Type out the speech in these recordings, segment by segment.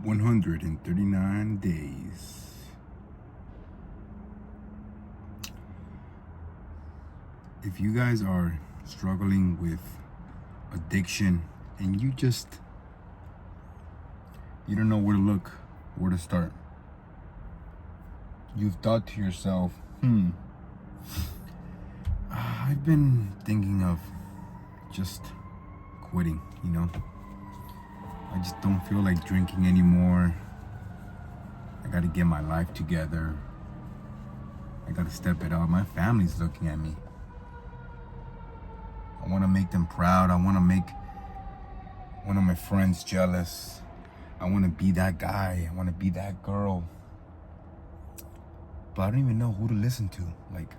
139 days. If you guys are struggling with addiction and you don't know where to look, where to start, you've thought to yourself, I've been thinking of just quitting, I just don't feel like drinking anymore. I gotta get my life together. I gotta step it up. My family's looking at me. I wanna make them proud. I wanna make one of my friends jealous. I wanna be that guy. I wanna be that girl. But I don't even know who to listen to. Like,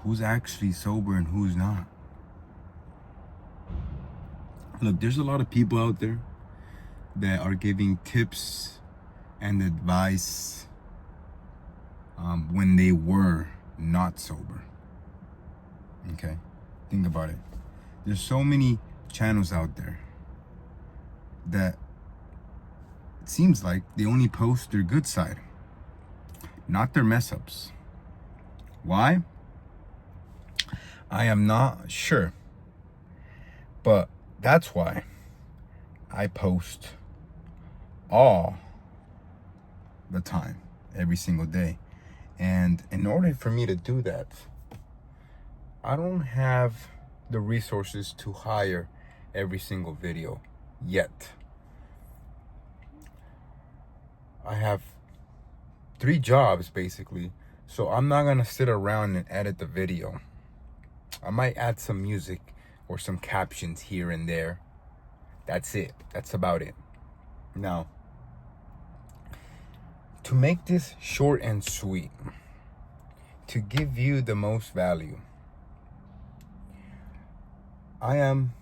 who's actually sober and who's not? Look, there's a lot of people out there that are giving tips and advice when they were not sober. Okay? Think about it. There's so many channels out there that it seems like they only post their good side, not their mess ups. Why? I am not sure. But that's why I post all the time, every single day. And in order for me to do that, I don't have the resources to hire every single video yet. I have 3 jobs basically, so I'm not gonna sit around and edit the video. I might add some music or some captions here and there. That's it. That's about it. Now, to make this short and sweet, to give you the most value, I am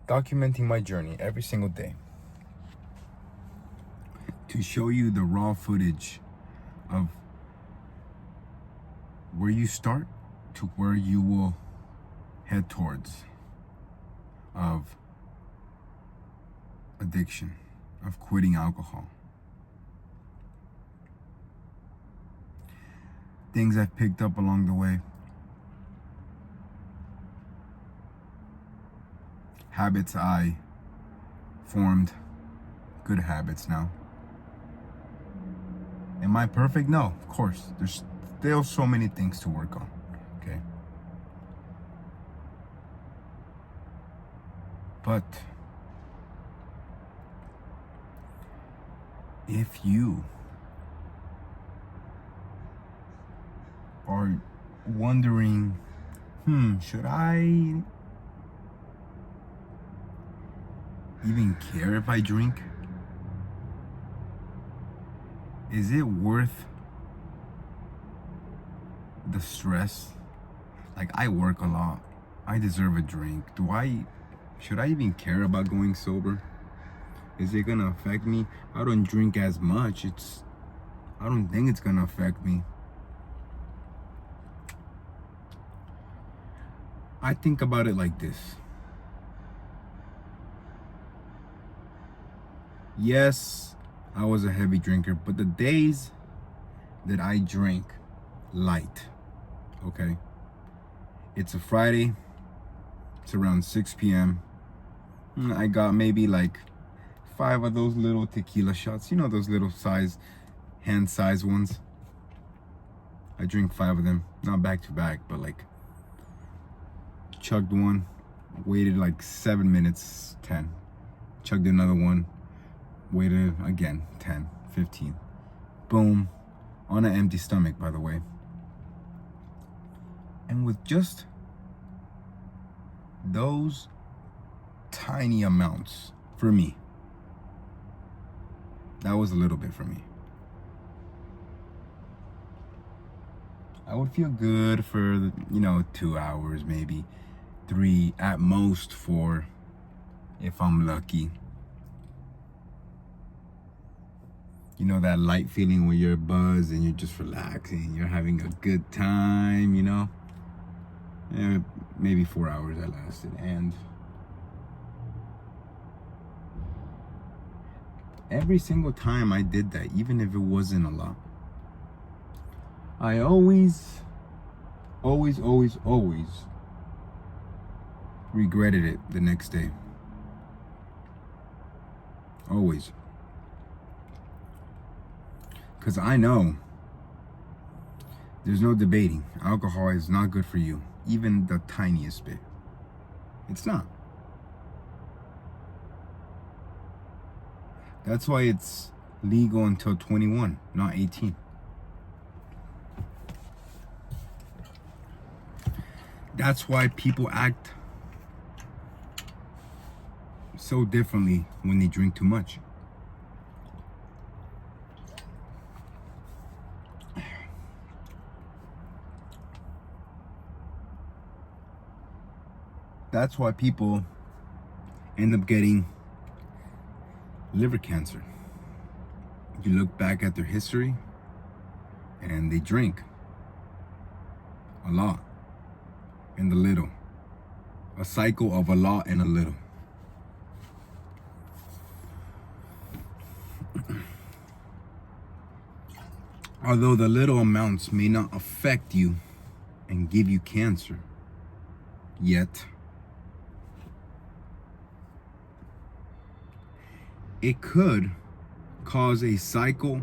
documenting my journey every single day to show you the raw footage of where you start to where you will head towards, of addiction, of quitting alcohol. Things I've picked up along the way. Habits I formed, good habits now. Am I perfect? No, of course. There's still so many things to work on, okay? But if you are wondering, should I even care if I drink? Is it worth the stress? Like, I work a lot. I deserve a drink. Should I even care about going sober? Is it gonna affect me? I don't drink as much. I don't think it's gonna affect me. I think about it like this. Yes, I was a heavy drinker, but the days that I drank light, okay? It's a Friday. It's around 6 p.m. I got maybe like 5 of those little tequila shots. You know, those little hand size ones. I drink 5 of them, not back to back, but like chugged one, waited like 7 minutes, 10. Chugged another one, waited again, 10, 15. Boom, on an empty stomach, by the way. And with just those tiny amounts, for me, that was a little bit for me. I would feel good for 2 hours, maybe 3, at most 4, if I'm lucky. You know that light feeling when you're buzzed and you're just relaxing, you're having a good time, maybe 4 hours I lasted. And every single time I did that, even if it wasn't a lot, I always regretted it the next day. Always. Because I know there's no debating. Alcohol is not good for you, even the tiniest bit. It's not. That's why it's legal until 21, not 18. That's why people act so differently when they drink too much. That's why people end up getting liver cancer. You look back at their history and they drink a lot and a little. A cycle of a lot and a little. Although the little amounts may not affect you and give you cancer, yet it could cause a cycle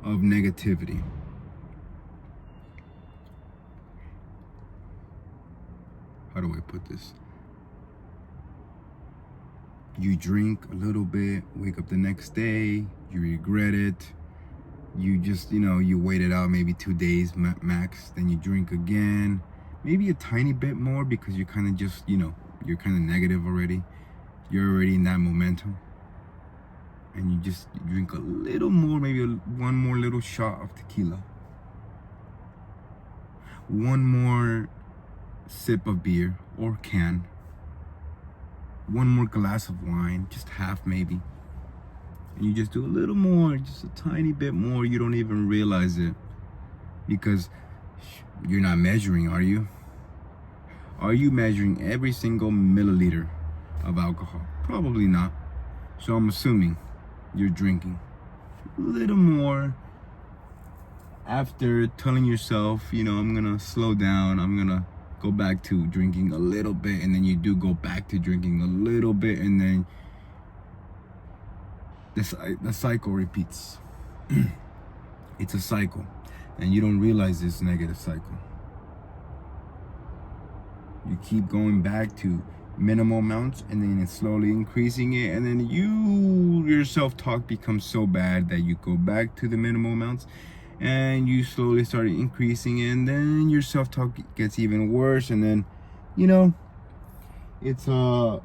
of negativity. How do I put this? You drink a little bit, wake up the next day, you regret it. You just, you wait it out maybe 2 days max, then you drink again. Maybe a tiny bit more because you're kind of just, you're kind of negative already. You're already in that momentum. And you drink a little more, maybe one more little shot of tequila. One more sip of beer or can. One more glass of wine, just half maybe. And you just do a little more, just a tiny bit more. You don't even realize it because you're not measuring, are you? Are you measuring every single milliliter of alcohol? Probably not. So I'm assuming you're drinking a little more after telling yourself, I'm gonna slow down, I'm gonna go back to drinking a little bit, and then you do go back to drinking a little bit, and then the cycle repeats. It's a cycle, and you don't realize this negative cycle. You keep going back to minimal amounts, and then it's slowly increasing it, and then your self-talk becomes so bad that you go back to the minimal amounts, and you slowly start increasing it, and then your self-talk gets even worse, and then it's a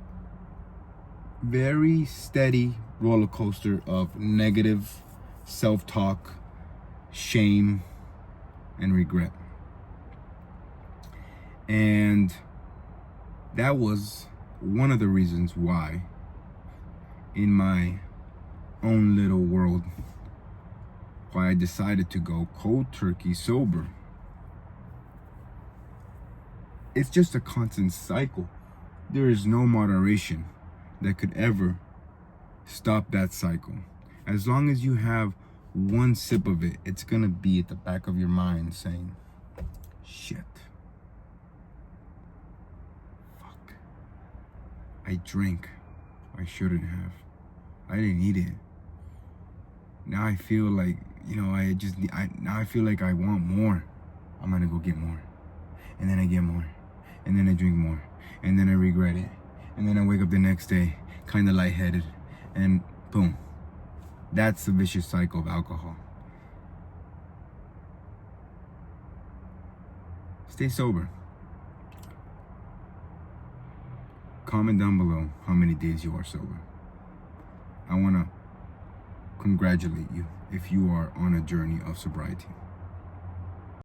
very steady roller coaster of negative self-talk, shame, and regret. And that was one of the reasons why, in my own little world, why I decided to go cold turkey sober. It's just a constant cycle. There is no moderation that could ever stop that cycle. As long as you have one sip of it, it's gonna be at the back of your mind saying, shit. Fuck. I drank. I shouldn't have. I didn't eat it. Now I feel like, now I feel like I want more. I'm gonna go get more. And then I get more. And then I drink more. And then I regret it. And then I wake up the next day, kind of lightheaded. And boom. That's the vicious cycle of alcohol. Stay sober. Comment down below how many days you are sober. I want to congratulate you if you are on a journey of sobriety.